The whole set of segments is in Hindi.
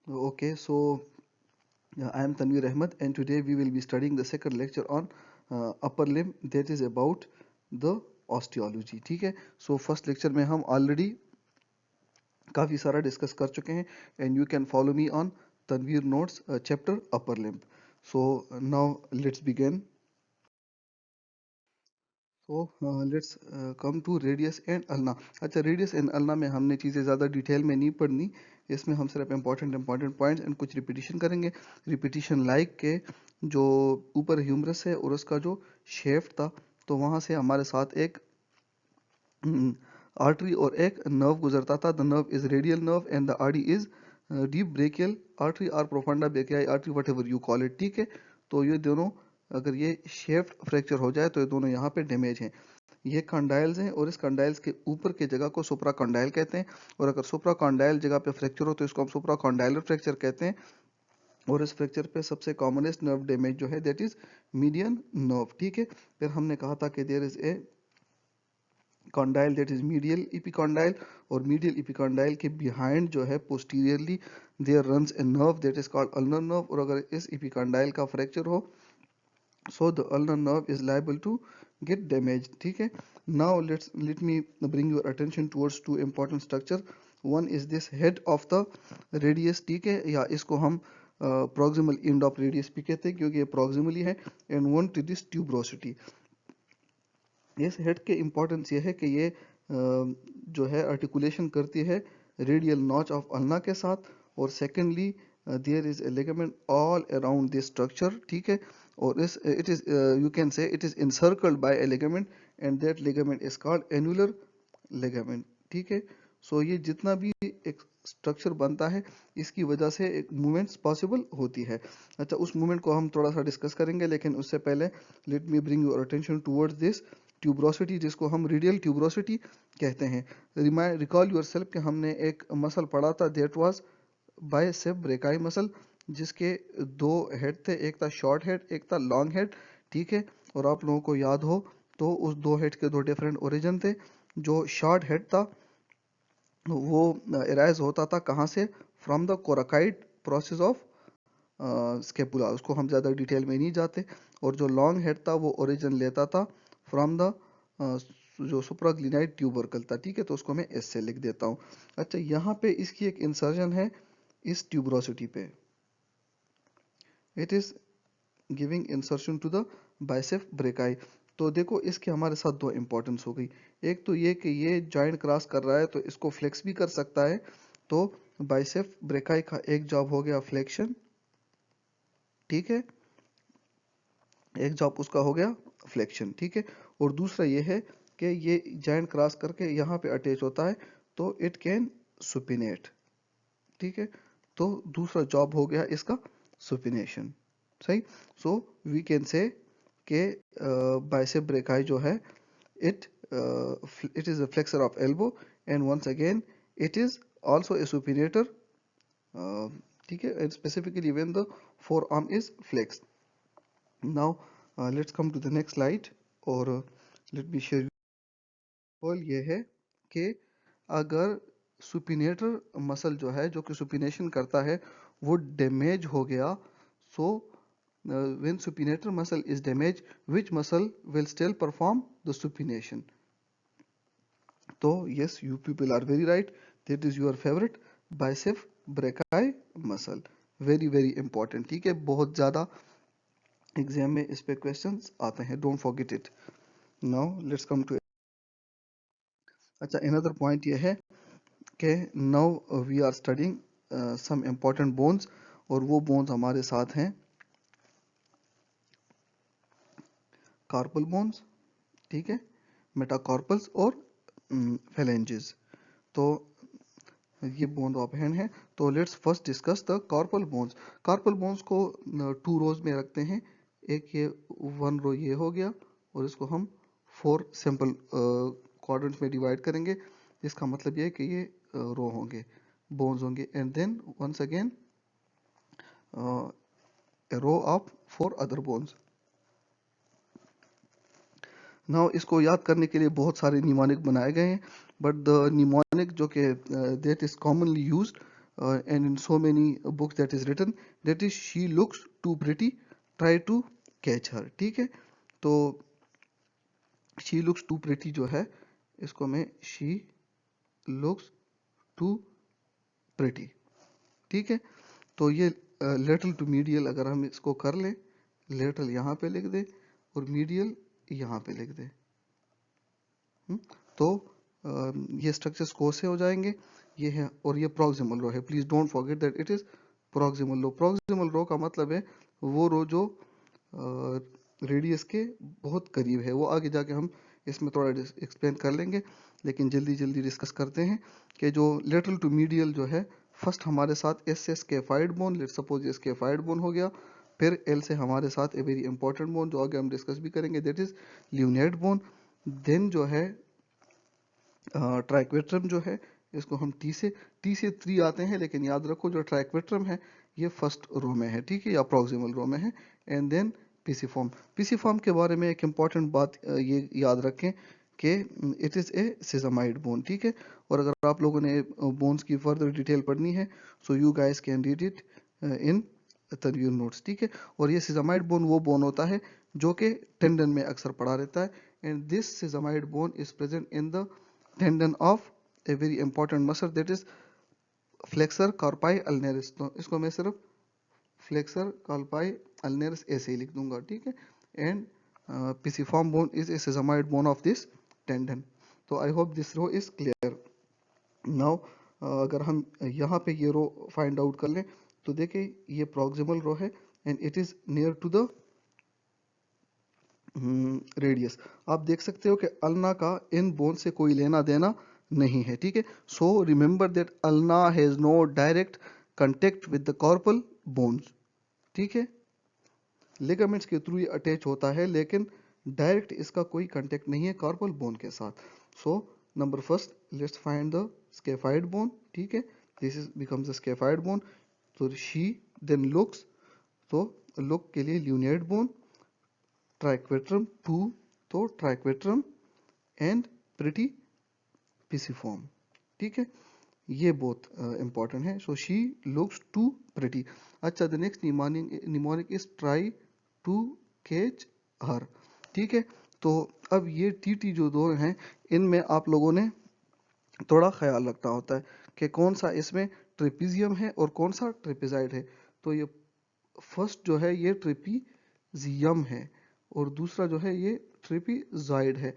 Okay, so I am Tanveer Ahmed, and today we will be studying the second lecture on upper limb, that is about the osteology. ठीक है, so first lecture में हम already काफ़ी सारा डिस्कस कर चुके हैं, and you can follow me on Tanveer Notes chapter upper limb. So now let's begin. So let's come to radius and ulna. अच्छा, रेडियस एंड अल्ना में हमने चीज़ें ज़्यादा डिटेल में नहीं पढ़नी, इसमें हम सिर्फ इंपॉर्टेंट पॉइंट्स एंड कुछ रिपीटिशन करेंगे. रिपीटिशन लाइक के जो ऊपर ह्यूमरस है और उसका जो शेफ्ट था, तो वहाँ से हमारे साथ एक आर्टरी और एक नर्व गुजरता था. The nerve is radial nerve and the artery is deep brachial artery और profunda brachii artery, whatever you call it. ठीक है, तो ये दोनों, अगर ये शेफ्ट फ्रैक्चर हो जाए तो ये दोनों यहाँ पे डैमेज हैं. ये कंडाइल्स हैं और इस कंडाइल्स के ऊपर की जगह को सुप्रा कंडाइल कहते हैं, और अगर सुप्रा कंडाइल जगह पे फ्रैक्चर हो तो इसको हम सुप्रा कंडाइलर फ्रैक्चर कहते हैं. और इस फ्रैक्चर पे सबसे कॉमनेस्ट नर्व डैमेज जो है दैट इज मीडियन नर्व. ठीक है, फिर हमने कहा था कि there is a condyle that is medial epicondyle, और मीडियल इपिकॉन्डाइल के बिहाइंड जो है posteriorly there runs a nerve that is called ulnar nerve. और अगर इस इपिकॉन्डाइल का फ्रैक्चर हो so the ulnar nerve is liable to get damaged. ठीक है, now let me bring your attention towards two important structure. one is this head of the radius. ठीक है, या इसको हम proximal end of radius भी कहते हैं क्योंकि ये proximally है. and one to this tuberosity. इस हेड के इम्पोर्टेंस ये है कि ये जो है आर्टिकुलेशन करती है रेडियल नॉच ऑफ अल्ना के साथ. और secondly there is a ligament all around this structure. ठीक है, और इस it is you can say it is encircled by a ligament and that ligament is called annular ligament. ठीक है, सो ये जितना भी एक स्ट्रक्चर बनता है इसकी वजह से एक मूवमेंट्स पॉसिबल होती है. अच्छा, उस मूवमेंट को हम थोड़ा सा डिस्कस करेंगे, लेकिन उससे पहले let me bring your attention towards this tuberosity, जिसको हम रेडियल ट्यूबरोसिटी कहते हैं. रिकॉल योर सेल्फ कि हमने एक मसल पढ़ा था that was bicep brachii muscle, जिसके दो हेड थे, एक था शॉर्ट हेड एक था लॉन्ग हेड. ठीक है, और आप लोगों को याद हो तो उस दो हेड के दो डिफरेंट ओरिजिन थे. जो शॉर्ट हेड था वो एराइज होता था कहाँ से, from the coracoid process of scapula, उसको हम ज़्यादा डिटेल में नहीं जाते. और जो लॉन्ग हेड था वो ओरिजिन लेता था फ्रॉम द जो सुप्राग्लिनाइड ट्यूबरकल था. ठीक है, तो उसको मैं एस से लिख देता हूँ. अच्छा, यहाँ पे इसकी एक इंसर्जन है इस ट्यूबरोसिटी पे, it is giving insertion to the bicep brachii. तो देखो इसके हमारे साथ दो इंपॉर्टेंस हो गई. एक तो ये कि ये जॉइंट क्रॉस कर रहा है तो इसको फ्लेक्स भी कर सकता है, तो बाइसेप ब्रेकाई का एक जॉब हो गया फ्लेक्शन. ठीक है, एक जॉब उसका हो गया फ्लेक्शन. ठीक है, और दूसरा ये है कि ये जॉइंट क्रॉस करके यहाँ पे अटैच होता है तो इट कैन सुपिनेट. ठीक है, तो दूसरा जॉब हो गया इसका सुपिनेशन. सही, सो वी कैन से के बाइसेप ब्रेकाई जो है it it is a flexor of elbow, and once again it is also a supinator. ठीक है, and specifically when the forearm is flexed. now let's come to the next slide, और let me share all ये है कि अगर सुपिनेटर मसल जो है जो कि सुपिनेशन करता है वो डैमेज हो गया, so when supinator muscle is damaged, which muscle will still perform the supination? तो yes, you people are very right, that is your favorite bicep brachii muscle. very very important. ठीक है, बहुत ज़्यादा एग्जाम में इस पे क्वेश्चंस आते हैं, don't forget it. Now let's come to. अच्छा, अनदर पॉइंट ये है कि now we are studying some important bones, और वो बोन्स हमारे साथ हैं कार्पल बोन्स. ठीक है, मेटाकार्पल्स और फेलेंजेस. तो ये बोन ऑफ हैंड है. तो let's first discuss the carpal bones. Carpal bones को टू रोज में रखते हैं. एक ये वन रो ये हो गया, और इसको हम फोर सिंपल क्वाड्रेंट्स में डिवाइड करेंगे. इसका मतलब ये है कि ये रो होंगे, बोन्स होंगे, and then once again a row of four other bones. Now इसको याद करने के लिए बहुत सारे निमोनिक बनाए गए हैं, बट द निमोनिक जो कि that is commonly used and in so many books that is written, that is she looks too pretty, try to catch her. ठीक है, तो she looks too pretty जो है, इसको मैं she looks too pretty, ठीक है। तो ये लेटरल टू मीडियल अगर हम इसको कर लें, लेटरल यहाँ पे लिख दे और मीडियल यहाँ पे लिख दे, तो ये स्ट्रक्चर्स कौन से हो जाएंगे, ये है, और ये प्रॉक्सिमल रो है। Please don't forget that it is proximal row. Proximal row का मतलब है वो रो जो रेडियस के बहुत करीब है। वो आगे जाके हम इसमें थोड़ा एक्सप्लेन कर लेंगे, लेकिन जल्दी जल्दी डिस्कस करते हैं कि जो लेटरल टू मीडियल जो है, फर्स्ट हमारे साथ एस से स्केफाइड बोन, लेट्स सपोज ये स्केफाइड बोन हो गया, फिर एल से हमारे साथ ए वेरी इंपॉर्टेंट बोन जो आगे हम डिस्कस भी करेंगे, that is lunate bone. Then जो है ट्राइक्वेट्रम जो है, इसको हम टी से 3 आते हैं, लेकिन याद रखो जो ट्राइक्वेट्रम है ये फर्स्ट रो में है, ठीक है, या प्रॉक्सिमल रो में है। And then pisiform. पीसीफॉर्म के बारे में एक इंपॉर्टेंट बात ये याद रखें कि इट इज़ ए सिजामाइड बोन, ठीक है। और अगर आप लोगों ने बोन्स की फर्दर डिटेल पढ़नी है, so you guys can read it in Tanveer notes, ठीक है। और ये सिजामाइड बोन वो बोन होता है जो कि टेंडन में अक्सर पड़ा रहता है, and this sesamoid bone is present in the tendon of a very important muscle that is flexor carpi ulnaris. तो इसको मैं सिर्फ फ्लेक्सर कार्पाई अल्नेरिस ऐसे ही लिख दूंगा, ठीक है। And pisiform bone is a sesamoid bone of this tendon. तो I hope this row is clear now. अगर हम यहाँ पे ये रो फाइंड आउट कर लें, तो देखिए ये प्रॉक्सिमल रो है and it is near to the radius. आप देख सकते हो कि अल्ना का इन बोन से कोई लेना देना नहीं है, ठीक है। So remember that ulna has no direct contact with the carpal bones, ठीक है। लिगामेंट्स के थ्रू ये अटैच होता है, लेकिन डायरेक्ट इसका कोई कांटेक्ट नहीं है कॉर्पल बोन के साथ। So number first let's find the scaphoid bone, ठीक है, this is becomes the scaphoid bone. तो शी देन लुक्स, तो लुक के लिए ल्यूनेट बोन, ट्राइक्वेट्रम 2, तो ट्राइक्वेट्रम एंड प्रिटी पिसिफॉर्म, ठीक है। ये बहुत इंपॉर्टेंट है। So she looks too pretty. अच्छा, the next mnemonic is try to catch her, ठीक है। तो अब ये टी जो दो हैं, इनमें आप लोगों ने थोड़ा ख्याल रखना होता है कि कौन सा इसमें ट्रेपीजियम है और कौन सा ट्रेपेजाइड है। तो ये फर्स्ट जो है ये ट्रेपीजियम है और दूसरा जो है ये ट्रेपीजॉइड है।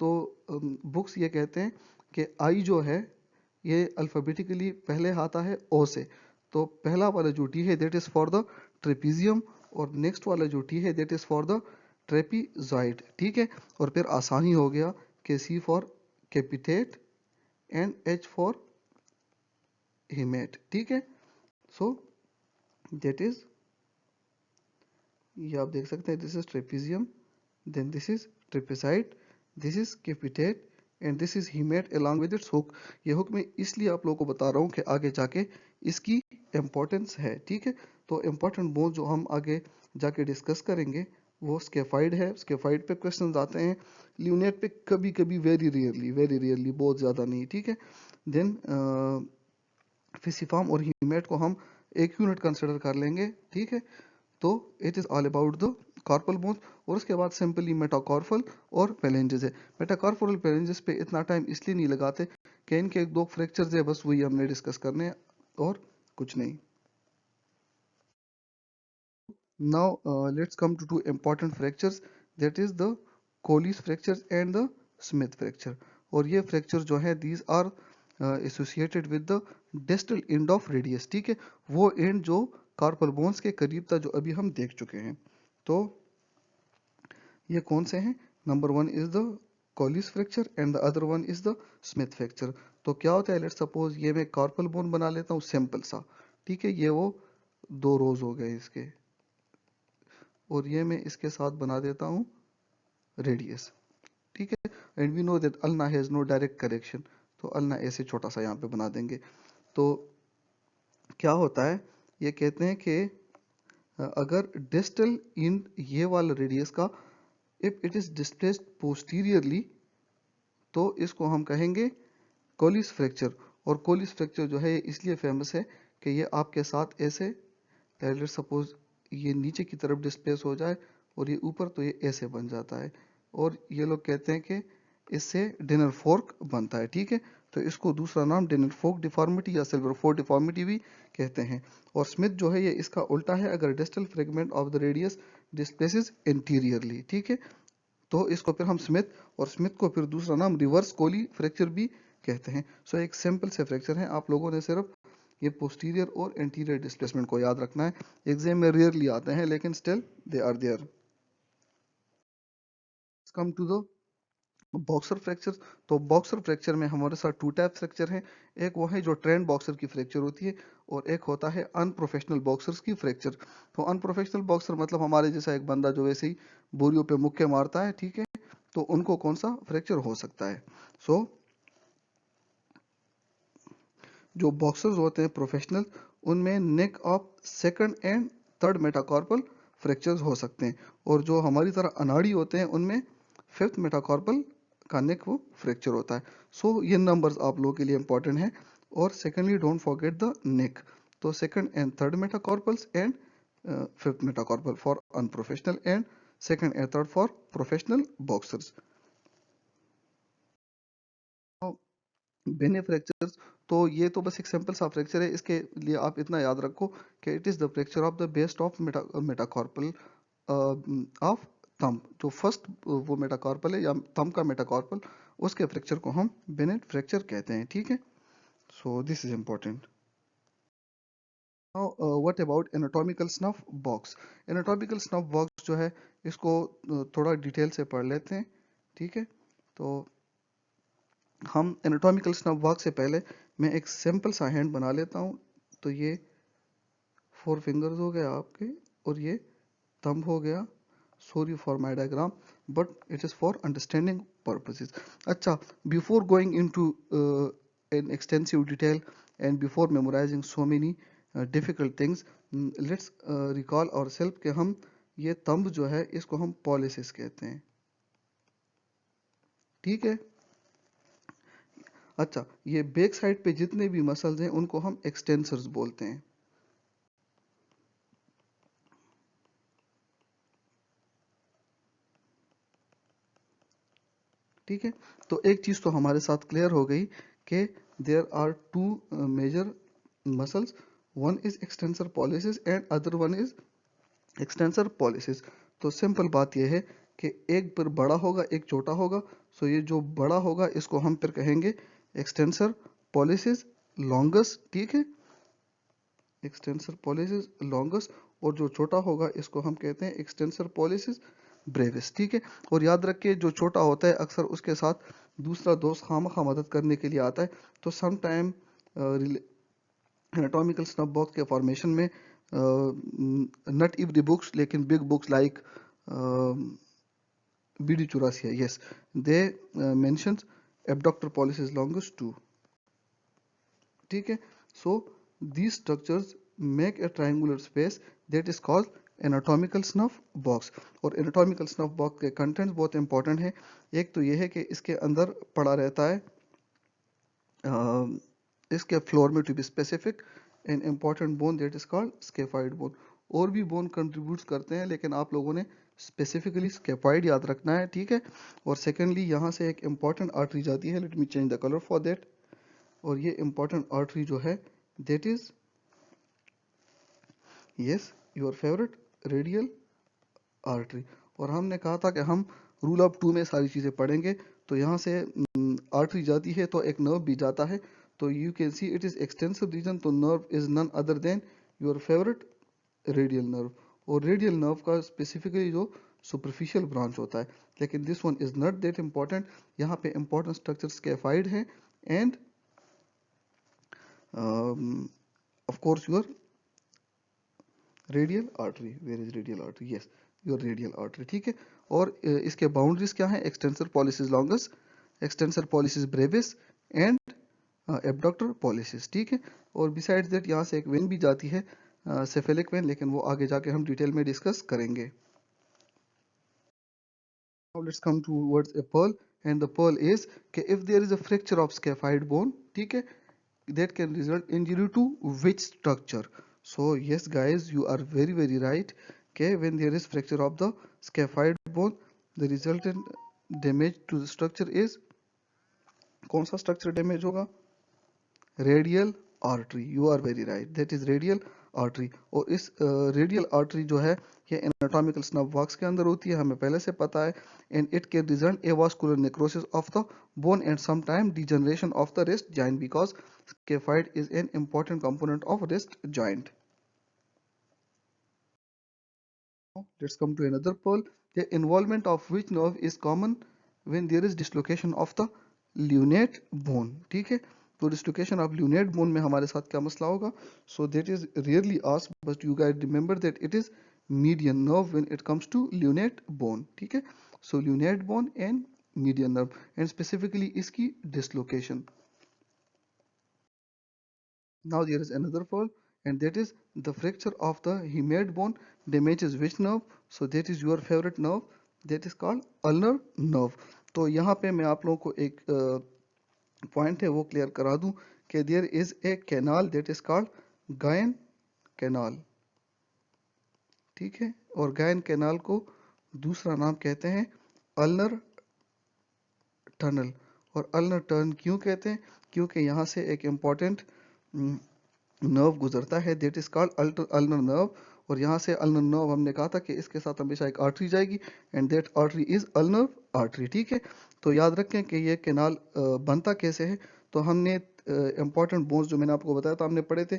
तो बुक्स ये कहते हैं कि आई जो है ये अल्फाबेटिकली पहले आता है ओ से। तो पहला वाला जो टी है that is for the trapezium, और नेक्स्ट वाला जो टी है that is for the trapezoid, ठीक है। और फिर आसानी हो गया कि C for capitate and H for hamate, ठीक है। सो दैट इज, ये आप देख सकते हैं, this is trapezium, then this is trapezoid, this is capitate and this is hamate along with its hook. ये हुक मैं इसलिए आप लोगों को बता रहा हूँ कि आगे जाके इसकी इंपॉर्टेंस है, ठीक है। तो इंपॉर्टेंट बोन जो हम आगे जाके डिस्कस करेंगे वो स्केफाइड है। स्केफाइड पे क्वेश्चंस आते हैं, ल्यूनेट पे कभी कभी, वेरी रेयरली, बहुत ज़्यादा नहीं, ठीक है। देन फिसिफॉर्म और हीमेट को हम एक यूनिट कंसिडर कर लेंगे, ठीक है। तो it is all about the carpal bones, और उसके बाद सिंपली मेटाकॉर्पल और पेलेंजेस है। मेटाकॉर्पल और पेलेंजेस पे इतना टाइम इसलिए नहीं लगाते कि इनके दो फ्रैक्चर्स है, बस वही हमने डिस्कस करने हैं और कुछ नहीं। Now let's come to two important fractures, that is the Colles fractures and the Smith fracture. और ये फ्रैक्चर जो है these are associated with the distal end of radius, ठीक है। वो एंड जो कार्पल बोन्स के करीब था, जो अभी हम देख चुके हैं। तो ये कौन से हैं? Number one is the Collins fracture and the other one is the Smith fracture. तो क्या होता है, लेट्स सपोज ये मैं कार्पल बोन बना लेता हूँ सिंपल सा, ठीक है। ये वो दो रोज हो गए इसके, और ये मैं इसके साथ बना देता हूँ रेडियस, ठीक है। And we know that ulna has no direct correction, तो अल्ना ऐसे छोटा सा यहाँ पे बना देंगे। तो क्या होता है, ये कहते हैं कि अगर डिस्टल इन ये वाला रेडियस का if it is displaced posteriorly, तो इसको हम कहेंगे कोलिस फ्रैक्चर। और कोलिस फ्रैक्चर जो है ये इसलिए फेमस है कि ये आपके साथ ऐसे, लेट्स सपोज ये नीचे की तरफ डिस्प्लेस हो जाए और ये ऊपर, तो ये ऐसे बन जाता है, और ये लोग कहते हैं कि इससे डिनर फोर्क बनता है, ठीक है। तो इसको दूसरा नाम डिनर फोर्क डिफॉर्मिटी या सिल्वर फोर्क डिफॉर्मिटी भी कहते हैं। और स्मिथ जो है ये इसका उल्टा है, अगर distal fragment of the radius displaces interiorly, ठीक है, तो इसको फिर हम स्मिथ, और स्मिथ को फिर दूसरा नाम रिवर्स कोली फ्रैक्चर भी कहते हैं। सो एक सिंपल से फ्रैक्चर है, आप लोगों ने सिर्फ ये पोस्टीरियर और एंटीरियर डिस्प्लेसमेंट को याद रखना है। एग्जाम में रेयरली आते हैं लेकिन still they are there. Come to the boxer fracture. तो बॉक्सर फ्रैक्चर में हमारे साथ टू टाइप फ्रैक्चर हैं। एक वो है जो ट्रेंड बॉक्सर की फ्रैक्चर होती है, और एक होता है अनप्रोफेशनल बॉक्सर्स की फ्रैक्चर। तो अनप्रोफेशनल बॉक्सर मतलब हमारे जैसा एक बंदा जो वैसे ही बोरियों पे मुक्के मारता है, ठीक है, तो उनको कौन सा फ्रैक्चर हो सकता है। सो जो बॉक्सर्स होते हैं प्रोफेशनल, उनमें neck of second and third metacarpal fractures हो सकते हैं, और जो हमारी तरह अनाड़ी होते हैं उनमें फिफ्थ मेटाकार्पल का नेक वो फ्रैक्चर होता है। सो ये नंबर्स आप लोगों के लिए इंपॉर्टेंट है। और secondly don't forget the neck. तो second and third metacarpals and fifth metacarpal for unprofessional, and second and third for professional boxers. Bennett fractures, तो ये तो बस एक सिंपल सा फ्रैक्चर है, इसके लिए आप इतना याद रखो कि it is the fracture of the best of metacarpal of thumb. जो फर्स्ट वो मेटाकार्पल है या थंब का मेटाकार्पल, उसके फ्रैक्चर को हम बेनेट फ्रैक्चर कहते हैं, ठीक है। So this is important. Now what about anatomical snuff box. Anatomical snuff box जो है इसको थोड़ा डिटेल से पढ़ लेते हैं, ठीक है। तो हम एनाटॉमिकल स्नफ बॉक्स से पहले मैं एक सिंपल सा हैंड बना लेता हूँ। तो ये 4 फिंगर्स हो गए आपके, और ये थंब हो गया। Sorry for my diagram, but it is for understanding purposes. अच्छा, before going into an extensive detail and before memorizing so many difficult things, let's recall ourselves कि हम ये थंब जो है इसको हम पॉलिसिस कहते हैं, ठीक है। अच्छा, ये बैक साइड पे जितने भी मसल्स हैं उनको हम एक्सटेंसर्स बोलते हैं, ठीक है। तो एक चीज तो हमारे साथ क्लियर हो गई कि there are two major muscles, one is extensor pollicis and other one is extensor pollicis. तो सिंपल बात यह है कि एक पर बड़ा होगा एक छोटा होगा। सो ये जो बड़ा होगा इसको हम फिर कहेंगे एक्सटेंसर पॉलिसिस लॉन्गस, ठीक है, एक्सटेंसर पॉलिसिस लॉन्गस। और जो छोटा होगा इसको हम कहते हैं एक्सटेंसर पॉलिसिस ब्रेविस, ठीक है। और याद रखिए जो छोटा होता है अक्सर उसके साथ दूसरा दोस्त खामखा मदद करने के लिए आता है। तो some time anatomical snuff box के फॉर्मेशन में नट इव द बुक्स, लेकिन big books like BD Chaurasia, yes, they mentions abductor pollicis longus too, ठीक है। So these structures make a triangular space that is called anatomical snuff box। और anatomical snuff box के कंटेंट्स बहुत इंपॉर्टेंट है। एक तो ये है कि इसके अंदर पड़ा रहता है इसके फ्लोर में, to be specific, an important bone that is called scaphoid bone. और भी बोन कंट्रीब्यूट करते हैं लेकिन आप लोगों ने स्पेसिफिकली स्केफाइड याद रखना है, ठीक है। और सेकेंडली यहाँ से एक इम्पॉर्टेंट आर्टरी जाती है, let me change the colour for that. और ये इम्पॉर्टेंट आर्टरी जो है that is, yes, your favourite radial artery. और हमने कहा था कि हम रूल ऑफ टू में सारी चीज़ें पढ़ेंगे। तो यहाँ से आर्टरी जाती है तो एक नर्व भी जाता है। तो you can see it is extensive region. तो nerve is none other than your favourite radial nerve. और रेडियल नर्व का स्पेसिफिकली जो सुपरफिशियल ब्रांच होता है, लेकिन this one is not that important. यहाँ पे इंपॉर्टेंट स्ट्रक्चर स्केफाइड है and of course your radial artery. Where is radial artery, yes, your radial artery, ठीक है। और इसके बाउंड्रीज क्या है, extensor pollicis longus, extensor pollicis Brevis and abductor pollicis, ठीक है। और बिसाइड्स दैट यहाँ से एक वेन भी जाती है, सेफेलिक वेन, लेकिन वो आगे जाके हम डिटेल में डिस्कस करेंगे। Now let's come towards a pearl, and the pearl is कि if there is a fracture of scaphoid bone, ठीक है, that can result injury to which structure? So yes guys, you are very right. Okay, when there is fracture of the scaphoid bone, the resultant damage to the structure is, कौन सा स्ट्रक्चर डैमेज होगा? Radial artery, you are very right, that is radial artery. और इस रेडियल आर्टरी जो है ये एनाटॉमिकल स्नब बॉक्स के अंदर होती है, हमें पहले से पता है। And it can result avascular necrosis of the bone and some time degeneration of the wrist joint because scaphoid is an important component of wrist joint. Let's come to another pearl. The involvement of which nerve is common when there is dislocation of the lunate bone? ठीक है, तो dislocation of lunate bone में हमारे साथ क्या मसला होगा? So that is rarely asked, but you guys remember that it is median nerve when it comes to lunate bone. ठीक है, so lunate bone and median nerve and specifically इसकी dislocation. Now there is another pearl, and that is the fracture of the humerate bone damages which nerve? So that is your favorite nerve, that is called ulnar nerve. तो यहाँ पे मैं आप लोगों को एक पॉइंट है वो क्लियर करा दूं कि there is a canal that is called Guyon canal. ठीक है, और गायन कैनाल को दूसरा नाम कहते हैं अल्नर टनल। और अल्नर टर्न क्यों कहते हैं? क्योंकि यहाँ से एक इम्पॉर्टेंट नर्व गुजरता है that is called ulnar nerve. और यहाँ से अल्नर नर्व हमने कहा था कि इसके साथ हमेशा एक आर्टरी जाएगी and that artery is ulnar artery. ठीक है, तो याद रखें कि ये कैनाल बनता कैसे है। तो हमने इंपॉर्टेंट बोन्स जो मैंने आपको बताया था हमने पढ़े थे,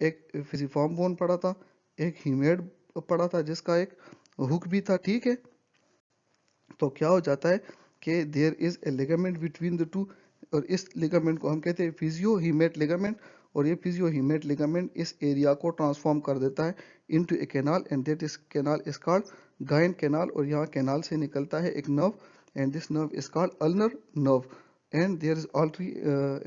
एक फिजिफॉर्म बोन पढ़ा था, एक ह्यूमेड पढ़ा था जिसका एक हुक भी था। ठीक है, तो क्या हो जाता है कि there is a ligament between the two, और इस लिगामेंट को हम कहते हैं फिजियो हीमेट लिगामेंट। और ये फिजियो हीमेट लिगामेंट इस एरिया को ट्रांसफॉर्म कर देता है into a canal and that is canal is called Guyon canal. और यहाँ कैनाल से निकलता है एक nerve and this nerve is called ulnar nerve and there is artery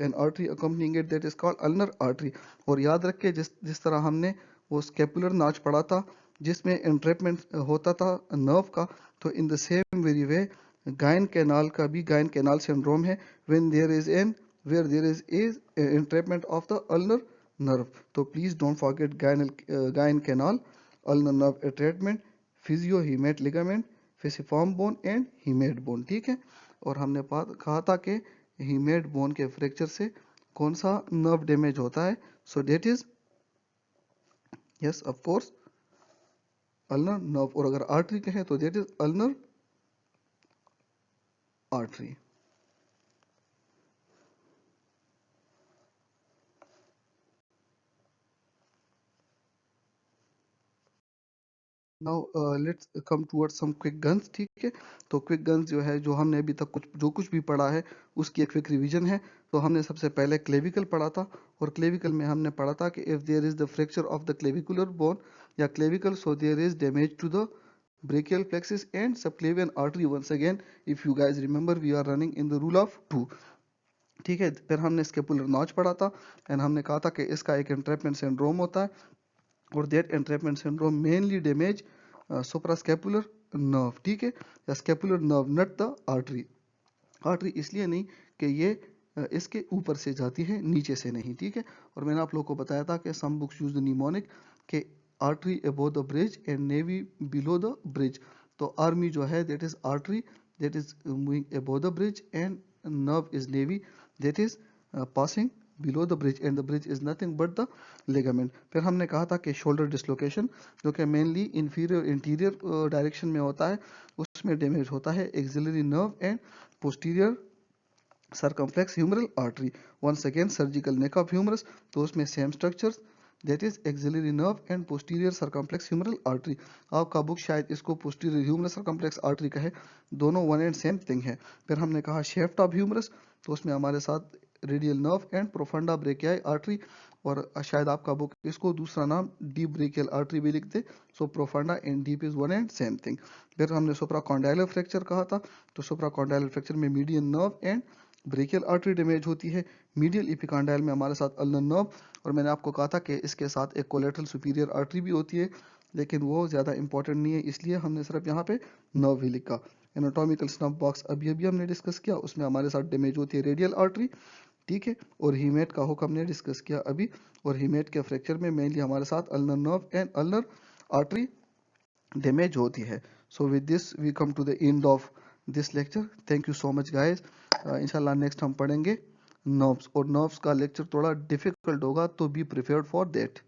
an artery accompanying it that is called ulnar artery. और याद रखिए जिस तरह हमने वो स्केपुलर नॉच पढ़ा था जिसमें एंट्रेपमेंट होता था नर्व का, तो in the same very way Guyon canal का भी गायन कैनाल सिंड्रोम है when there is an where there is entrapment of the ulnar nerve. तो please don't forget gain canal, ulnar nerve entrapment, physio-hemate ligament, pisiform bone and hamate bone. ठीक है, और हमने कहा था कि हीमेट बोन के फ्रैक्चर से कौन सा नर्व डैमेज होता है? So that is yes of course ulnar nerve. और अगर आर्टरी कहें तो that is ulnar artery. Now let's come towards some quick guns. ठीक है, तो क्विक गन्स जो है जो हमने अभी तक कुछ भी पढ़ा है उसकी एक क्विक रिवीजन है। तो हमने सबसे पहले क्लेविकल पढ़ा था, और क्लेविकल में हमने पढ़ा था कि if there is the fracture of the clavicular bone या clavicle, so there is damage to the brachial plexus and subclavian artery once again if you guys remember we are running in the rule of 2। ठीक है, फिर हमने स्केपुलर नॉच पढ़ा था एंड हमने कहा था कि इसका एक एंट्रैपमेंट सिंड्रोम होता है और that entrapment syndrome mainly damage suprascapular nerve. ठीक है, या scapular nerve not the artery. Artery इसलिए नहीं कि ये इसके ऊपर से जाती है, नीचे से नहीं। ठीक है, और मैंने आप लोगों को बताया था कि some books use the mnemonic के artery above the bridge and navy below the bridge. तो आर्मी जो है that is artery that is moving above the bridge and nerve is navy that is passing below the bridge and the bridge is nothing but the ligament. फिर हमने कहा था कि शोल्डर डिसलोकेशन जो कि मेनली इंफीरियर इंटीरियर डायरेक्शन में होता है, उसमें डैमेज होता है axillary nerve and posterior circumflex humeral artery। once again surgical neck of humerus, तो उसमें same structures that is axillary nerve and posterior circumflex humeral artery. आपका बुक शायद इसको पोस्टीरियर ह्यूमरल सर्कम्फ्लेक्स आर्टरी कहे, दोनों वन एंड सेम थिंग है। फिर हमने कहा शेफ्ट ऑफ ह्यूमरस, तो उसमें हमारे साथ radial nerve and profunda brachii artery, और शायद आपका बुक इसको दूसरा नाम डीप ब्रेकियल आर्टरी भी लिख दे। So profunda and deep is one and same thing. फिर हमने सुप्राकॉन्डाइलर फ्रैक्चर कहा था, तो सुप्राकॉन्डाइलर फ्रैक्चर में median nerve and brachial artery damage होती है। मीडियल इपिकॉन्डाइल में हमारे साथ अल्नर नर्व, और मैंने आपको कहा था कि इसके साथ एक कोलेटरल सुपीरियर आर्टरी भी होती है, लेकिन वो ज़्यादा इंपॉर्टेंट नहीं है, इसलिए हमने सिर्फ यहाँ पे नर्व ही लिखा। एनाटॉमिकल स्नफ बॉक्स अभी अभी हमने डिस्कस किया, उसमें हमारे साथ डैमेज होती है रेडियल आर्टरी। ठीक है। और हीमेट का हुक्म हमने डिस्कस किया अभी, और हीमेट के फ्रैक्चर में मेनली हमारे साथ ulnar nerve and ulnar artery damage होती है। So with this we come to the end of this lecture. Thank you so much guys. इंशाल्लाह नेक्स्ट हम पढ़ेंगे नर्व्स, और नर्व्स का लेक्चर थोड़ा डिफिकल्ट होगा, तो बी प्रिपेयर्ड फॉर दैट।